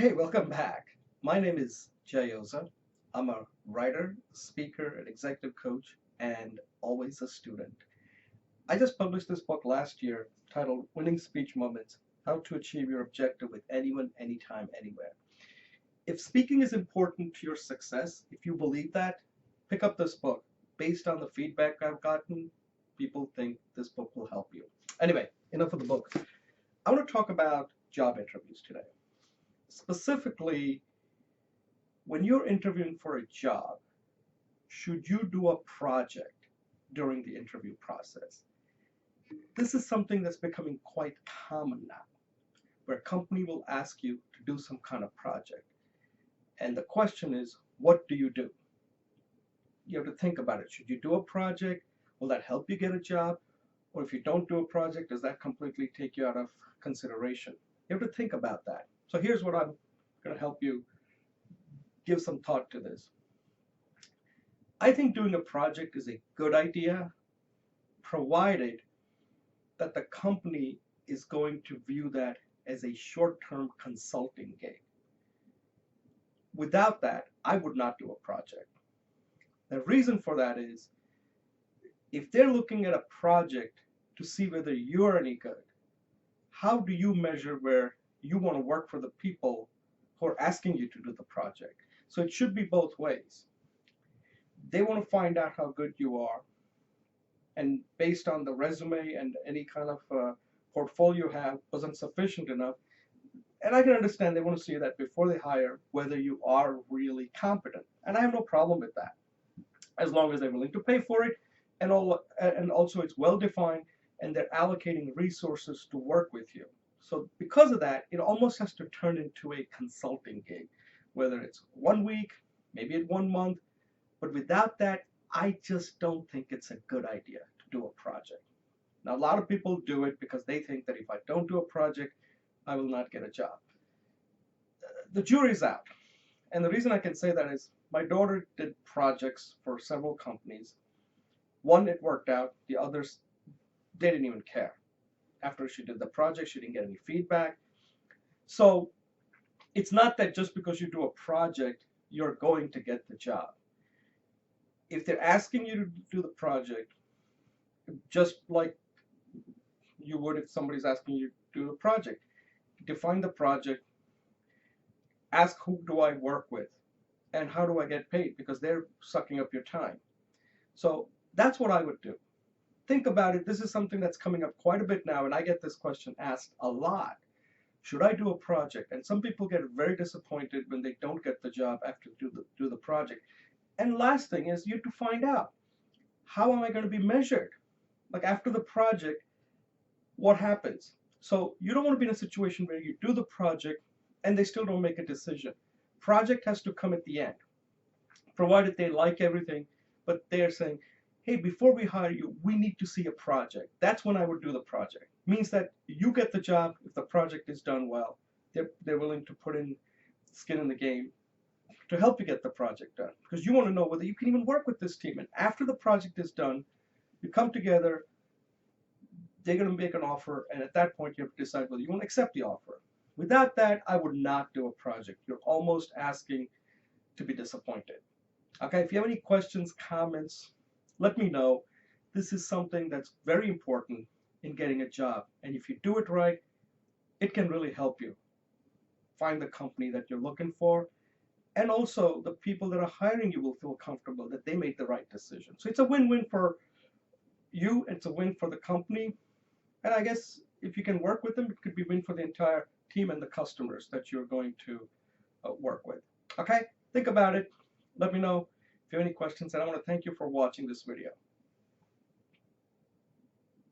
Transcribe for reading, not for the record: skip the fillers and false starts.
Hey, welcome back. My name is Jay Oza. I'm a writer, speaker, and executive coach, and always a student. I just published this book last year titled Winning Speech Moments: How to Achieve Your Objective with Anyone, Anytime, Anywhere. If speaking is important to your success, if you believe that, pick up this book. Based on the feedback I've gotten, people think this book will help you. Anyway, enough of the book. I want to talk about job interviews today. Specifically, when you're interviewing for a job, should you do a project during the interview process? This is something that's becoming quite common now, where a company will ask you to do some kind of project. And the question is, what do you do? You have to think about it. Should you do a project? Will that help you get a job? Or if you don't do a project, does that completely take you out of consideration? You have to think about that. So here's what I'm going to help you give some thought to this. I think doing a project is a good idea, provided that the company is going to view that as a short-term consulting gig. Without that, I would not do a project. The reason for that is, if they're looking at a project to see whether you're any good, how do you measure where you want to work for the people who are asking you to do the project? So it should be both ways. They want to find out how good you are, and based on the resume and any kind of portfolio you have wasn't sufficient enough. And I can understand they want to see that before they hire, whether you are really competent. And I have no problem with that, as long as they're willing to pay for it, and also it's well defined, and they're allocating resources to work with you. So because of that, it almost has to turn into a consulting gig, whether it's 1 week, maybe at 1 month. But without that, I just don't think it's a good idea to do a project. Now, a lot of people do it because they think that if I don't do a project, I will not get a job. The jury's out. And the reason I can say that is my daughter did projects for several companies. One, it worked out. The others, they didn't even care. After she did the project, she didn't get any feedback. So it's not that just because you do a project, you're going to get the job. If they're asking you to do the project, just like you would if somebody's asking you to do the project, define the project, ask who do I work with, and how do I get paid, because they're sucking up your time. So that's what I would do. Think about it. This is something that's coming up quite a bit now, and I get this question asked a lot. Should I do a project? And some people get very disappointed when they don't get the job after do the project. And last thing is, you have to find out, how am I going to be measured? Like after the project, what happens? So you don't want to be in a situation where you do the project and they still don't make a decision. Project has to come at the end, provided they like everything, but they're saying, hey, before we hire you, we need to see a project. That's when I would do the project. Means that you get the job if the project is done well. They're willing to put in skin in the game to help you get the project done, because you want to know whether you can even work with this team. And after the project is done, you come together, they're going to make an offer, and at that point you have to decide whether you want to accept the offer. Without that, I would not do a project. You're almost asking to be disappointed. Okay, if you have any questions, comments, let me know. This is something that's very important in getting a job, and if you do it right, it can really help you find the company that you're looking for. And also, the people that are hiring you will feel comfortable that they made the right decision. So it's a win-win for you, it's a win for the company, and I guess if you can work with them, it could be a win for the entire team and the customers that you're going to work with. Okay, think about it. Let me know if you have any questions, and I want to thank you for watching this video.